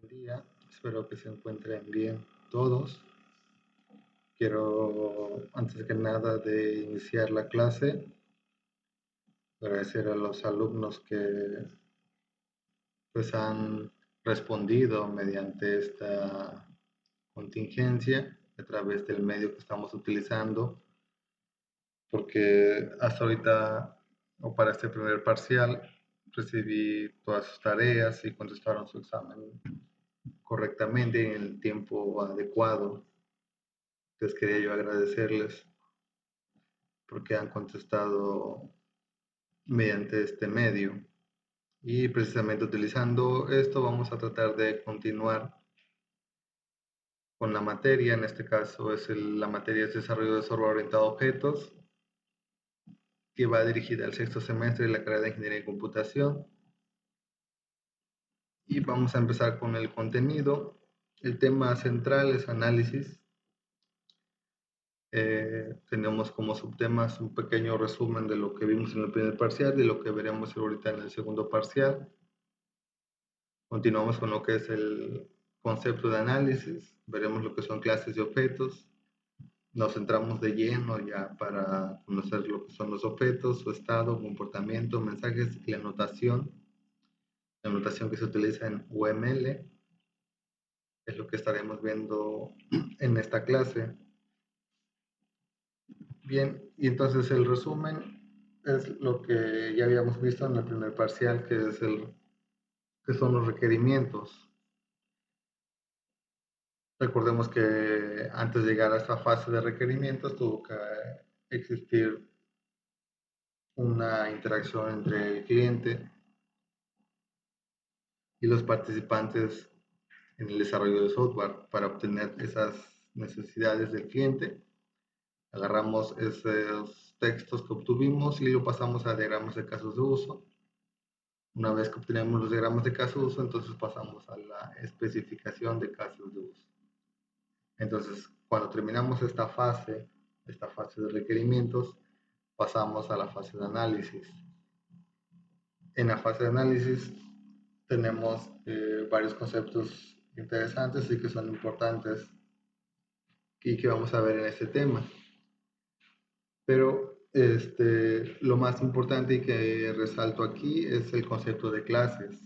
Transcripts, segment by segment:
Día. Espero que se encuentren bien todos. Quiero, antes que nada, de iniciar la clase, agradecer a los alumnos que pues han respondido mediante esta contingencia a través del medio que estamos utilizando, porque hasta ahorita o para este primer parcial recibí todas sus tareas y contestaron su examen correctamente en el tiempo adecuado. Entonces quería yo agradecerles porque han contestado mediante este medio. Y precisamente utilizando esto vamos a tratar de continuar con la materia. En este caso la materia es desarrollo de software orientado a objetos, que va dirigida al sexto semestre de la carrera de Ingeniería en Computación. Y vamos a empezar con el contenido. El tema central es análisis. Tenemos como subtemas un pequeño resumen de lo que vimos en el primer parcial y lo que veremos ahorita en el segundo parcial. Continuamos con lo que es el concepto de análisis, veremos lo que son clases de objetos, nos centramos de lleno ya para conocer lo que son los objetos, su estado, comportamiento, mensajes y la notación que se utiliza en UML, es lo que estaremos viendo en esta clase. Bien, y entonces el resumen es lo que ya habíamos visto en el primer parcial, que son los requerimientos. Recordemos que antes de llegar a esta fase de requerimientos tuvo que existir una interacción entre el cliente y los participantes en el desarrollo de software para obtener esas necesidades del cliente. Agarramos esos textos que obtuvimos y lo pasamos a diagramas de casos de uso. Una vez que obtenemos los diagramas de casos de uso, entonces pasamos a la especificación de casos de uso. Entonces, cuando terminamos esta fase de requerimientos, pasamos a la fase de análisis. En la fase de análisis tenemos varios conceptos interesantes y que son importantes y que vamos a ver en este tema. Pero lo más importante y que resalto aquí es el concepto de clases.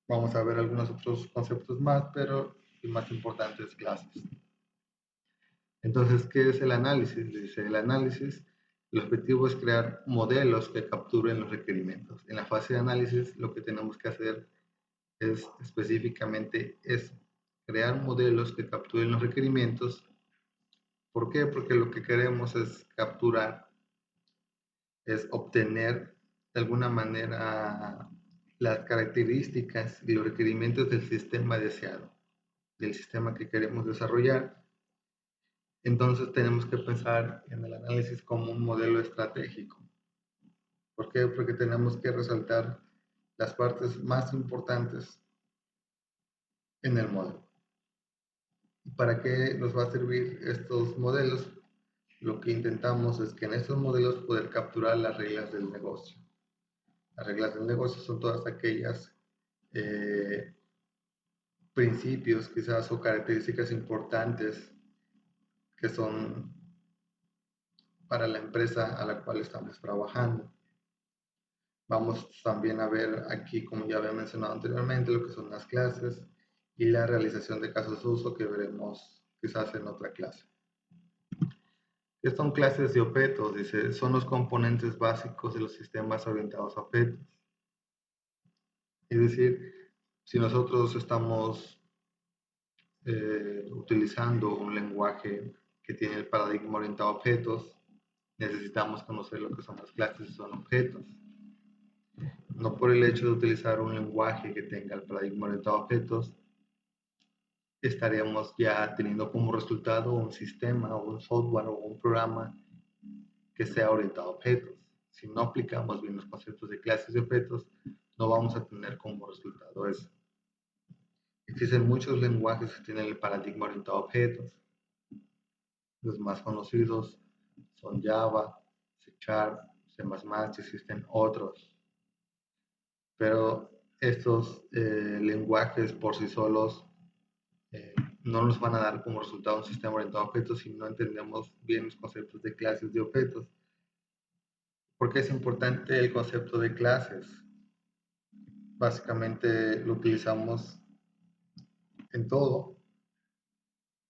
Vamos a ver algunos otros conceptos más, pero el más importante es clases. Entonces, ¿qué es el análisis? Dice, el análisis, el objetivo es crear modelos que capturen los requerimientos. En la fase de análisis, lo que tenemos que hacer es específicamente eso, crear modelos que capturen los requerimientos. ¿Por qué? Porque lo que queremos es capturar, es obtener de alguna manera las características y los requerimientos del sistema deseado, del sistema que queremos desarrollar. Entonces tenemos que pensar en el análisis como un modelo estratégico. ¿Por qué? Porque tenemos que resaltar las partes más importantes en el modelo. ¿Y para qué nos va a servir estos modelos? Lo que intentamos es que en estos modelos poder capturar las reglas del negocio. Las reglas del negocio son todas aquellas principios quizás o características importantes que son para la empresa a la cual estamos trabajando. Vamos también a ver aquí, como ya había mencionado anteriormente, lo que son las clases y la realización de casos de uso que veremos quizás en otra clase. ¿Qué son clases de objetos? Dice, son los componentes básicos de los sistemas orientados a objetos. Es decir, si nosotros estamos utilizando un lenguaje que tiene el paradigma orientado a objetos, necesitamos conocer lo que son las clases y son objetos. No por el hecho de utilizar un lenguaje que tenga el paradigma orientado a objetos, estaríamos ya teniendo como resultado un sistema o un software o un programa que sea orientado a objetos. Si no aplicamos bien los conceptos de clases y objetos, no vamos a tener como resultado eso. Existen muchos lenguajes que tienen el paradigma orientado a objetos. Los más conocidos son Java, C#, C++, y existen otros. Pero estos lenguajes por sí solos no nos van a dar como resultado un sistema orientado a objetos si no entendemos bien los conceptos de clases de objetos. ¿Por qué es importante el concepto de clases? Básicamente lo utilizamos en todo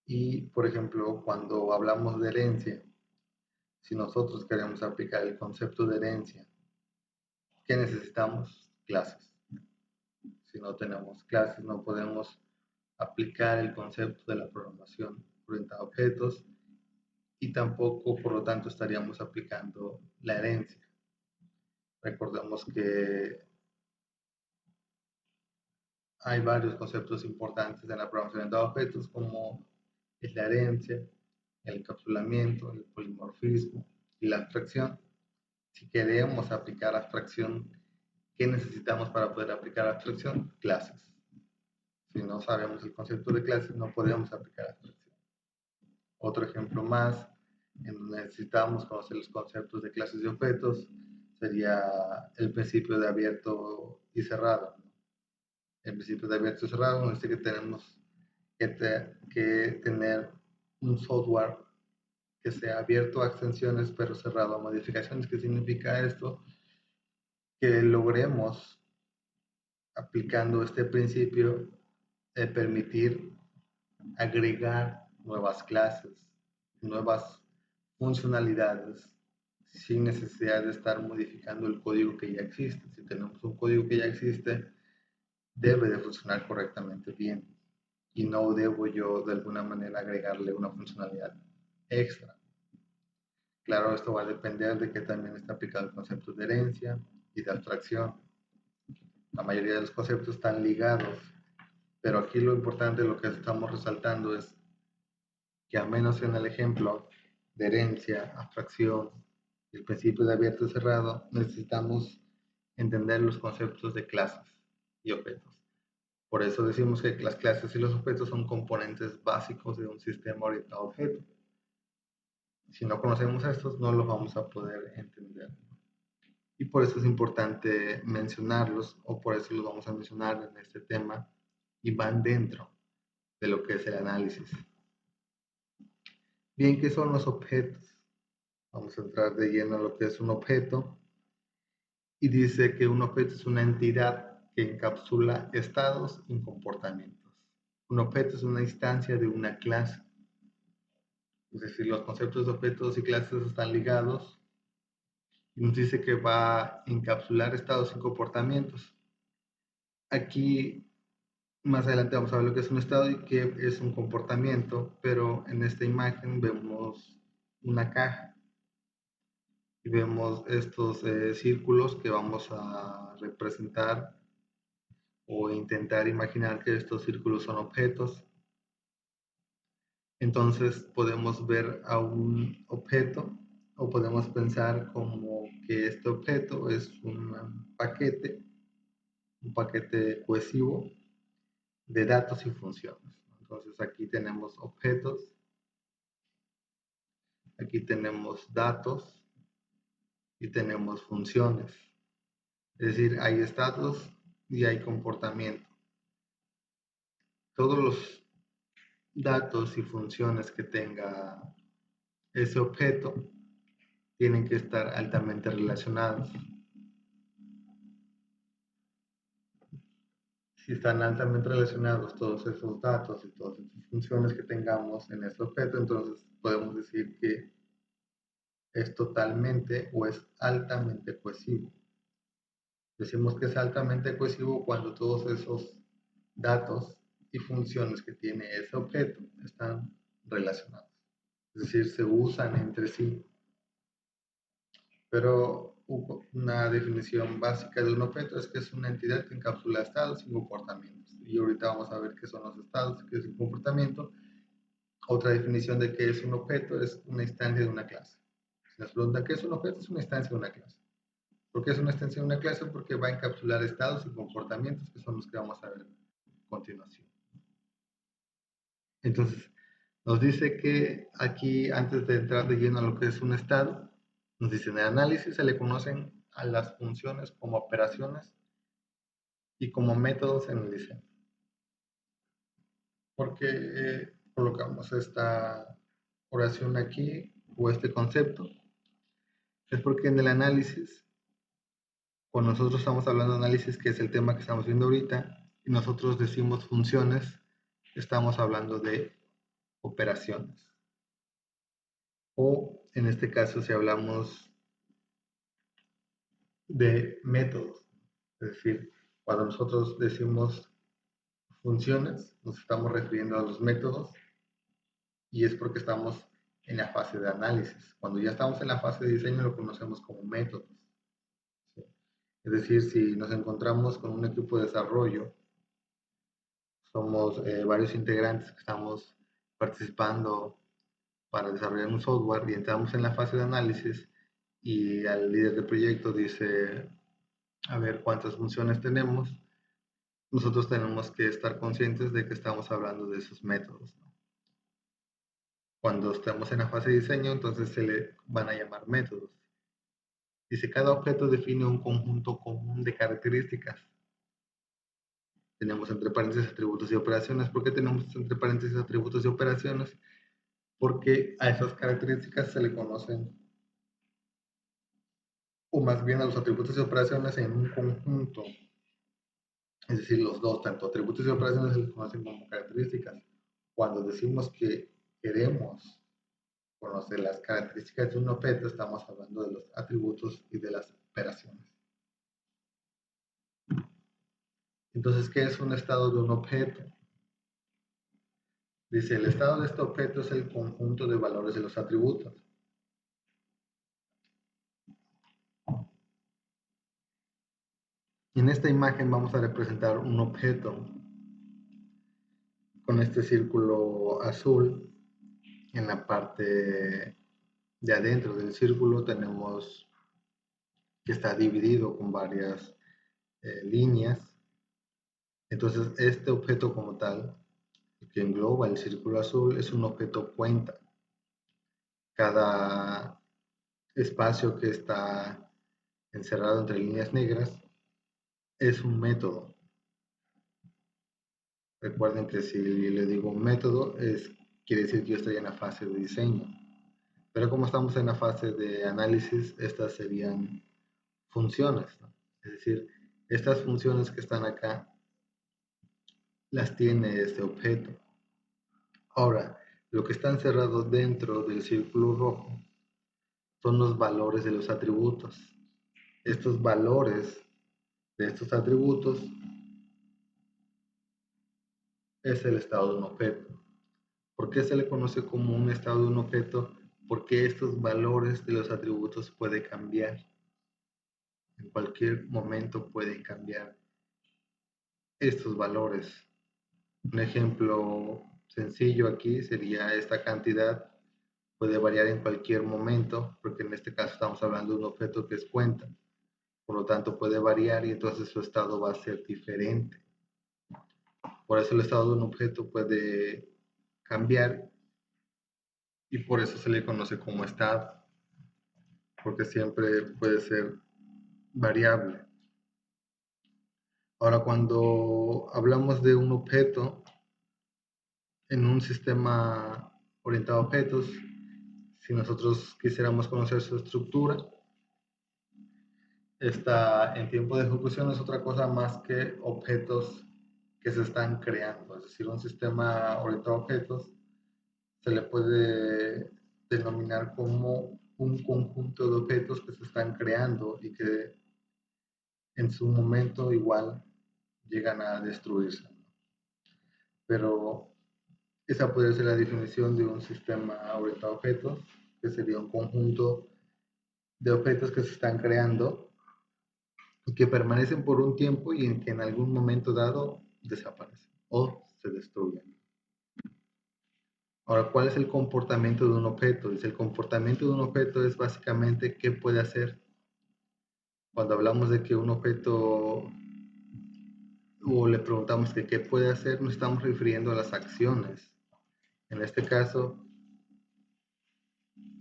y, por ejemplo, cuando hablamos de herencia, si nosotros queremos aplicar el concepto de herencia, ¿qué necesitamos? Clases. Si no tenemos clases, no podemos aplicar el concepto de la programación orientada a objetos y tampoco, por lo tanto, estaríamos aplicando la herencia. Recordemos que hay varios conceptos importantes en la programación orientada a objetos, como es la herencia, el encapsulamiento, el polimorfismo y la abstracción. Si queremos aplicar abstracción, ¿qué necesitamos para poder aplicar abstracción? Clases. Si no sabemos el concepto de clases, no podemos aplicar abstracción. Otro ejemplo más, en donde necesitamos conocer los conceptos de clases y objetos, sería el principio de abierto y cerrado. El principio de abierto y cerrado nos dice que tenemos que tener un software que sea abierto a extensiones pero cerrado a modificaciones. ¿Qué significa esto? Que logremos, aplicando este principio, permitir agregar nuevas clases, nuevas funcionalidades sin necesidad de estar modificando el código que ya existe. Si tenemos un código que ya existe, debe de funcionar correctamente bien y no debo yo de alguna manera agregarle una funcionalidad extra. Claro, esto va a depender de que también está aplicado el concepto de herencia y de abstracción. La mayoría de los conceptos están ligados, pero aquí lo importante, lo que estamos resaltando es que al menos en el ejemplo de herencia, abstracción y el principio de abierto y cerrado, necesitamos entender los conceptos de clases y objetos. Por eso decimos que las clases y los objetos son componentes básicos de un sistema orientado a objetos. Si no conocemos estos, no los vamos a poder entender. Y por eso es importante mencionarlos, o por eso los vamos a mencionar en este tema, y van dentro de lo que es el análisis. Bien, ¿qué son los objetos? Vamos a entrar de lleno a lo que es un objeto. Y dice que un objeto es una entidad que encapsula estados y comportamientos. Un objeto es una instancia de una clase. Es decir, los conceptos de objetos y clases están ligados y nos dice que va a encapsular estados y comportamientos. Aquí más adelante vamos a ver lo que es un estado y qué es un comportamiento, pero en esta imagen vemos una caja y vemos estos círculos que vamos a representar o intentar imaginar que estos círculos son objetos. Entonces podemos ver a un objeto o podemos pensar como que este objeto es un paquete cohesivo de datos y funciones. Entonces aquí tenemos objetos, aquí tenemos datos y tenemos funciones. Es decir, hay estados y hay comportamiento. Todos los datos y funciones que tenga ese objeto tienen que estar altamente relacionados. Si están altamente relacionados todos esos datos y todas esas funciones que tengamos en ese objeto, entonces podemos decir que es totalmente o es altamente cohesivo. Decimos que es altamente cohesivo cuando todos esos datos y funciones que tiene ese objeto están relacionados. Es decir, se usan entre sí. Pero una definición básica de un objeto es que es una entidad que encapsula estados y comportamientos. Y ahorita vamos a ver qué son los estados y qué es el comportamiento. Otra definición de qué es un objeto es una instancia de una clase. Si nos preguntan qué es un objeto, es una instancia de una clase. ¿Por qué es una extensión de una clase? Porque va a encapsular estados y comportamientos que son los que vamos a ver a continuación. Entonces, nos dice que aquí, antes de entrar de lleno a lo que es un estado, nos dice en el análisis se le conocen a las funciones como operaciones y como métodos en el diseño. ¿Por qué colocamos esta oración aquí o este concepto? Es porque en el análisis, cuando nosotros estamos hablando de análisis, que es el tema que estamos viendo ahorita, y nosotros decimos funciones, estamos hablando de operaciones. O en este caso, si hablamos de métodos, es decir, cuando nosotros decimos funciones, nos estamos refiriendo a los métodos y es porque estamos en la fase de análisis. Cuando ya estamos en la fase de diseño lo conocemos como métodos. ¿Sí? Es decir, si nos encontramos con un equipo de desarrollo, somos varios integrantes que estamos participando para desarrollar un software y entramos en la fase de análisis y al líder del proyecto dice, a ver cuántas funciones tenemos, nosotros tenemos que estar conscientes de que estamos hablando de esos métodos, ¿no? Cuando estamos en la fase de diseño, entonces se le van a llamar métodos. Dice, cada objeto define un conjunto común de características. Tenemos entre paréntesis atributos y operaciones. ¿Por qué tenemos entre paréntesis atributos y operaciones? Porque a esas características se le conocen, o más bien a los atributos y operaciones en un conjunto. Es decir, los dos, tanto atributos y operaciones, se les conocen como características. Cuando decimos que queremos conocer las características de un objeto, estamos hablando de los atributos y de las operaciones. Entonces, ¿qué es un estado de un objeto? Dice, el estado de este objeto es el conjunto de valores de los atributos. En esta imagen vamos a representar un objeto con este círculo azul. En la parte de adentro del círculo tenemos que está dividido con varias líneas. Entonces, este objeto como tal, que engloba el círculo azul, es un objeto cuenta. Cada espacio que está encerrado entre líneas negras es un método. Recuerden que si le digo un método, quiere decir que yo estoy en la fase de diseño. Pero como estamos en la fase de análisis, estas serían funciones, ¿no? Es decir, estas funciones que están acá las tiene este objeto. Ahora, lo que está encerrado dentro del círculo rojo son los valores de los atributos. Estos valores de estos atributos es el estado de un objeto. ¿Por qué se le conoce como un estado de un objeto? Porque estos valores de los atributos pueden cambiar. En cualquier momento pueden cambiar estos valores. Un ejemplo sencillo aquí sería esta cantidad puede variar en cualquier momento, porque en este caso estamos hablando de un objeto que es cuenta. Por lo tanto, puede variar y entonces su estado va a ser diferente. Por eso el estado de un objeto puede cambiar y por eso se le conoce como estado, porque siempre puede ser variable. Ahora, cuando hablamos de un objeto en un sistema orientado a objetos, si nosotros quisiéramos conocer su estructura, está en tiempo de ejecución es otra cosa más que objetos que se están creando. Es decir, un sistema orientado a objetos se le puede denominar como un conjunto de objetos que se están creando y que en su momento igual llegan a destruirse. Pero esa puede ser la definición de un sistema orientado a objetos, que sería un conjunto de objetos que se están creando y que permanecen por un tiempo y en que en algún momento dado desaparecen o se destruyen. Ahora, ¿cuál es el comportamiento de un objeto? Dice, el comportamiento de un objeto es básicamente qué puede hacer. Cuando hablamos de que un objeto o le preguntamos que qué puede hacer, nos estamos refiriendo a las acciones. En este caso,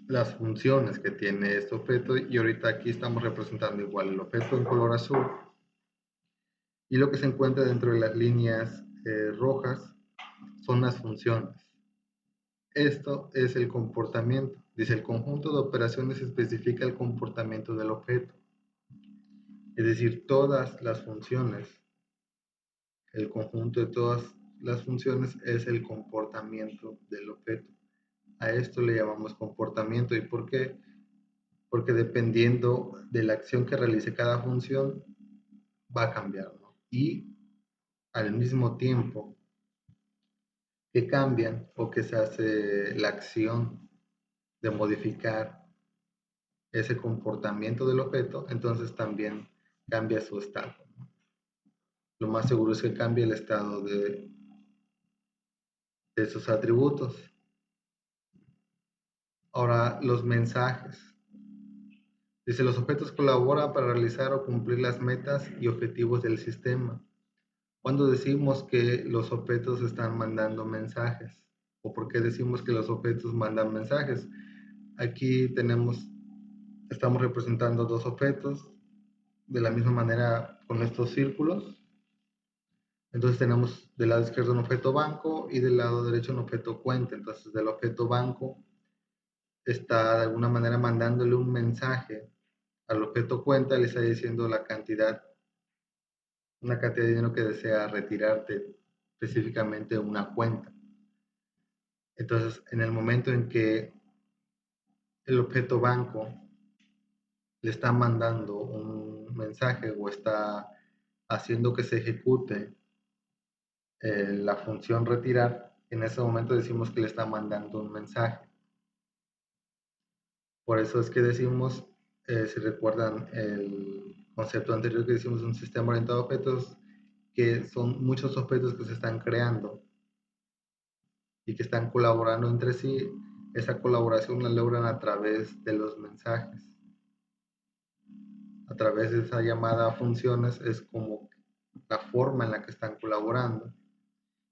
las funciones que tiene este objeto y ahorita aquí estamos representando igual el objeto en color azul Y lo que se encuentra dentro de las líneas rojas son las funciones. Esto es el comportamiento. Dice, el conjunto de operaciones especifica el comportamiento del objeto. Es decir, todas las funciones, el conjunto de todas las funciones es el comportamiento del objeto. A esto le llamamos comportamiento. ¿Y por qué? Porque dependiendo de la acción que realice cada función, va a cambiar, ¿no? Y al mismo tiempo que cambian o que se hace la acción de modificar ese comportamiento del objeto, entonces también cambia su estado. Lo más seguro es que cambie el estado de sus atributos. Ahora, los mensajes. Dice, los objetos colaboran para realizar o cumplir las metas y objetivos del sistema. Cuando decimos que los objetos están mandando mensajes, o por qué decimos que los objetos mandan mensajes, aquí estamos representando dos objetos de la misma manera con estos círculos. Entonces tenemos del lado izquierdo un objeto banco y del lado derecho un objeto cuenta. Entonces del objeto banco está de alguna manera mandándole un mensaje al objeto cuenta, le está diciendo una cantidad de dinero que desea retirarte, específicamente una cuenta. Entonces, en el momento en que el objeto banco le está mandando un mensaje o está haciendo que se ejecute la función retirar, en ese momento decimos que le está mandando un mensaje. Por eso es que decimos, si recuerdan el concepto anterior que decimos un sistema orientado a objetos, que son muchos objetos que se están creando y que están colaborando entre sí. Esa colaboración la logran a través de los mensajes. A través de esa llamada a funciones es como la forma en la que están colaborando.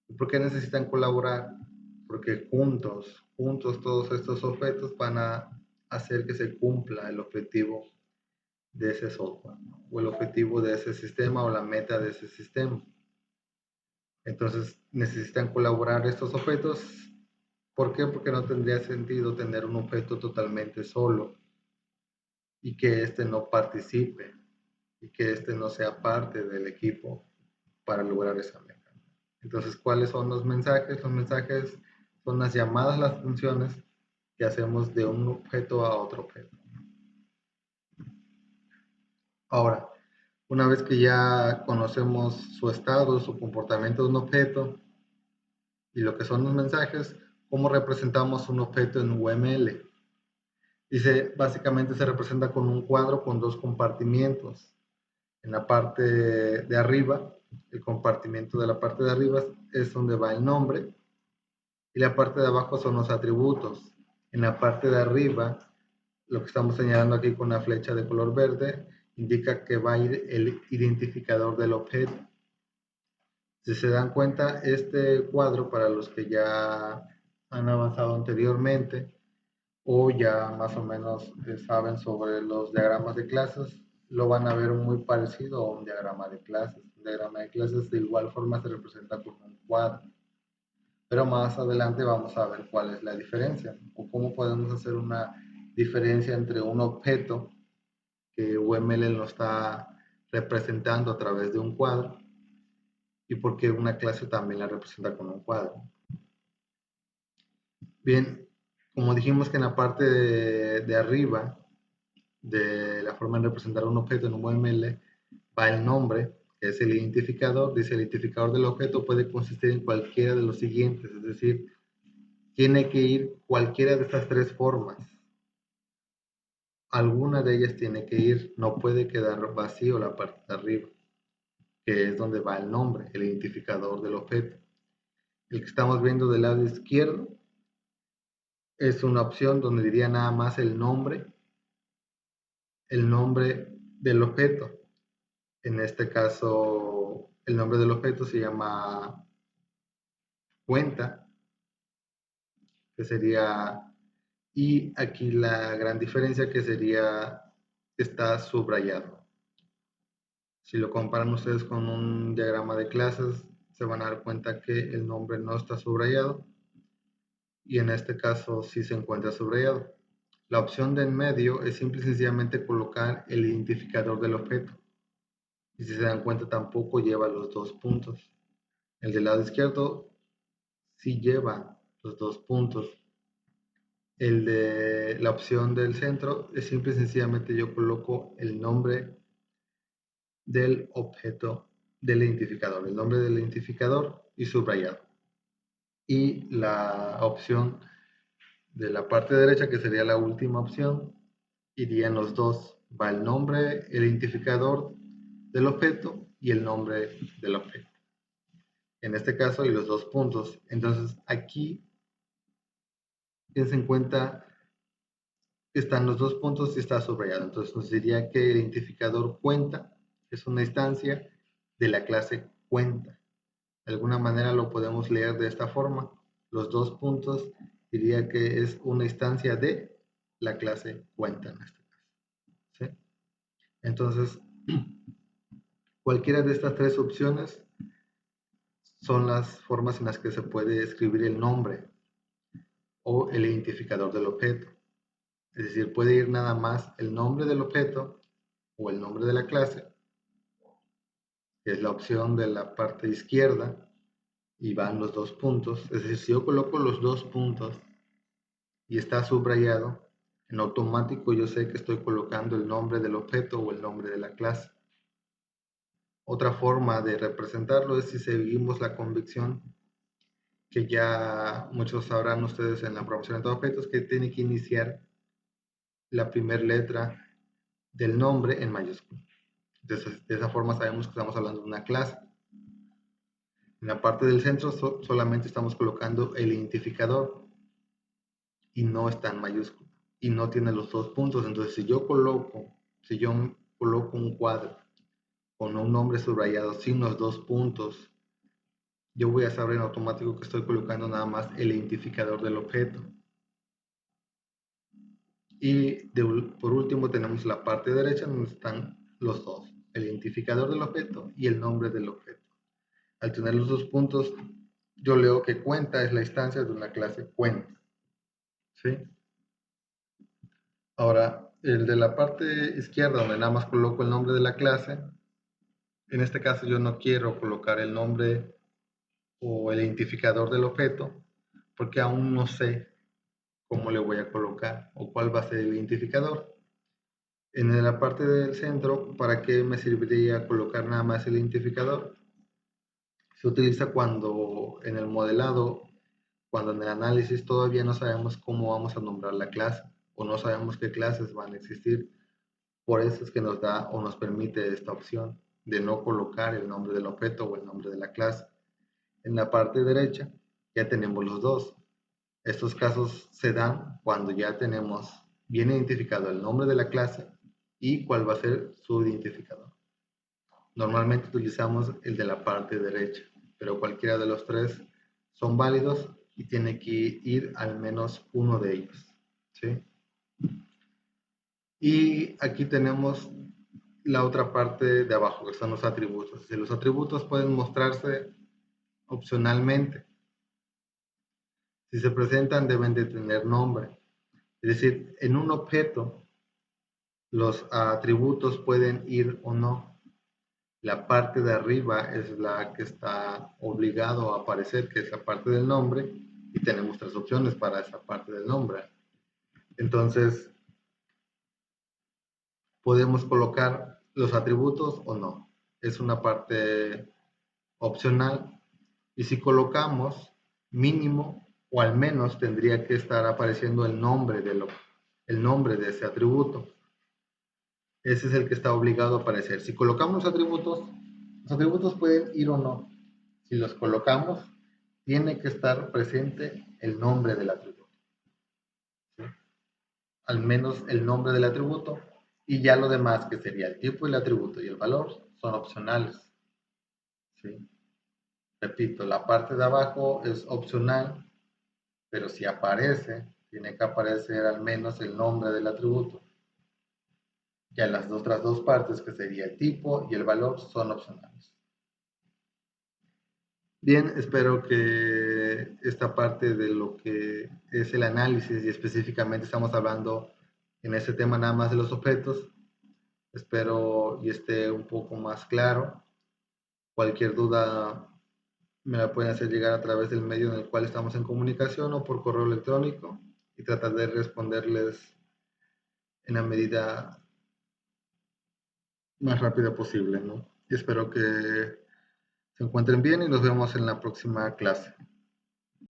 ¿Y por qué necesitan colaborar? Porque juntos todos estos objetos van a hacer que se cumpla el objetivo de ese software, ¿no? O el objetivo de ese sistema o la meta de ese sistema. Entonces necesitan colaborar estos objetos. ¿Por qué? Porque no tendría sentido tener un objeto totalmente solo y que éste no participe y que éste no sea parte del equipo para lograr esa meta. Entonces, ¿cuáles son los mensajes? Los mensajes son las llamadas, las funciones que hacemos de un objeto a otro objeto. Ahora, una vez que ya conocemos su estado, su comportamiento de un objeto y lo que son los mensajes, ¿cómo representamos un objeto en UML? Dice, básicamente se representa con un cuadro con dos compartimientos. En la parte de arriba, el compartimiento de la parte de arriba es donde va el nombre y la parte de abajo son los atributos. En la parte de arriba, lo que estamos señalando aquí con la flecha de color verde, indica que va a ir el identificador del objeto. Si se dan cuenta, este cuadro, para los que ya han avanzado anteriormente o ya más o menos saben sobre los diagramas de clases, lo van a ver muy parecido a un diagrama de clases. Un diagrama de clases de igual forma se representa con un cuadro. Pero más adelante vamos a ver cuál es la diferencia o cómo podemos hacer una diferencia entre un objeto que UML lo está representando a través de un cuadro y por qué una clase también la representa con un cuadro. Bien, como dijimos que en la parte de arriba de la forma de representar un objeto en un UML va el nombre, que es el identificador. Dice, el identificador del objeto puede consistir en cualquiera de los siguientes, es decir, tiene que ir cualquiera de estas tres formas. Alguna de ellas tiene que ir, no puede quedar vacío la parte de arriba, que es donde va el nombre, el identificador del objeto. El que estamos viendo del lado izquierdo es una opción donde diría nada más el nombre del objeto. En este caso, el nombre del objeto se llama cuenta, que sería, y aquí la gran diferencia que sería, está subrayado. Si lo comparan ustedes con un diagrama de clases, se van a dar cuenta que el nombre no está subrayado y en este caso sí se encuentra subrayado. La opción de en medio es simple y sencillamente colocar el identificador del objeto. Y si se dan cuenta tampoco lleva los dos puntos. El del lado izquierdo sí lleva los dos puntos. El de la opción del centro es simple y sencillamente yo coloco el nombre del objeto del identificador, el nombre del identificador y subrayado. Y la opción de la parte derecha, que sería la última opción, irían los dos. Va el nombre, el identificador del objeto y el nombre del objeto. En este caso, y los dos puntos. Entonces, aquí, tense en cuenta que están los dos puntos y está subrayado. Entonces, nos diría que el identificador cuenta es una instancia de la clase cuenta. De alguna manera lo podemos leer de esta forma. Los dos puntos diría que es una instancia de la clase cuenta en este caso. ¿Sí? Entonces, cualquiera de estas tres opciones son las formas en las que se puede escribir el nombre o el identificador del objeto. Es decir, puede ir nada más el nombre del objeto o el nombre de la clase, que es la opción de la parte izquierda, y van los dos puntos. Es decir, si yo coloco los dos puntos y está subrayado, en automático yo sé que estoy colocando el nombre del objeto o el nombre de la clase. Otra forma de representarlo es si seguimos la convicción que ya muchos sabrán ustedes en la programación de objetos, que tiene que iniciar la primera letra del nombre en mayúscula. Entonces, de esa forma sabemos que estamos hablando de una clase. En la parte del centro solamente estamos colocando el identificador y no está en mayúscula y no tiene los dos puntos. Entonces, si yo coloco un cuadro con un nombre subrayado sin los dos puntos, yo voy a saber en automático que estoy colocando nada más el identificador del objeto. Y por último tenemos la parte derecha donde están los dos, el identificador del objeto y el nombre del objeto. Al tener los dos puntos, yo leo que cuenta es la instancia de una clase cuenta. ¿Sí? Ahora, el de la parte izquierda, donde nada más coloco el nombre de la clase, en este caso yo no quiero colocar el nombre o el identificador del objeto, porque aún no sé cómo le voy a colocar o cuál va a ser el identificador. En la parte del centro, ¿para qué me serviría colocar nada más el identificador? Se utiliza cuando en el modelado, cuando en el análisis todavía no sabemos cómo vamos a nombrar la clase o no sabemos qué clases van a existir. Por eso es que nos da o nos permite esta opción de no colocar el nombre del objeto o el nombre de la clase. En la parte derecha ya tenemos los dos. Estos casos se dan cuando ya tenemos bien identificado el nombre de la clase y cuál va a ser su identificador. Normalmente utilizamos el de la parte derecha, pero cualquiera de los tres son válidos y tiene que ir al menos uno de ellos. ¿Sí? Y aquí tenemos la otra parte de abajo, que son los atributos. Es decir, los atributos pueden mostrarse opcionalmente. Si se presentan, deben de tener nombre. Es decir, en un objeto, los atributos pueden ir o no. La parte de arriba es la que está obligado a aparecer, que es la parte del nombre, y tenemos tres opciones para esa parte del nombre. Entonces, podemos colocar los atributos o no. Es una parte opcional. Y si colocamos mínimo o al menos tendría que estar apareciendo el nombre de ese atributo. Ese es el que está obligado a aparecer. Si colocamos atributos, los atributos pueden ir o no. Si los colocamos, tiene que estar presente el nombre del atributo. ¿Sí? Al menos el nombre del atributo. Y ya lo demás, que sería el tipo del atributo y el valor, son opcionales. ¿Sí? Repito, la parte de abajo es opcional, pero si aparece, tiene que aparecer al menos el nombre del atributo. Ya las otras dos partes, que sería el tipo y el valor, son opcionales. Bien, espero que esta parte de lo que es el análisis, y específicamente estamos hablando en este tema nada más de los objetos, espero y esté un poco más claro. Cualquier duda me la pueden hacer llegar a través del medio en el cual estamos en comunicación o por correo electrónico, y tratar de responderles en la medida más rápida posible, ¿no? Y espero que se encuentren bien y nos vemos en la próxima clase.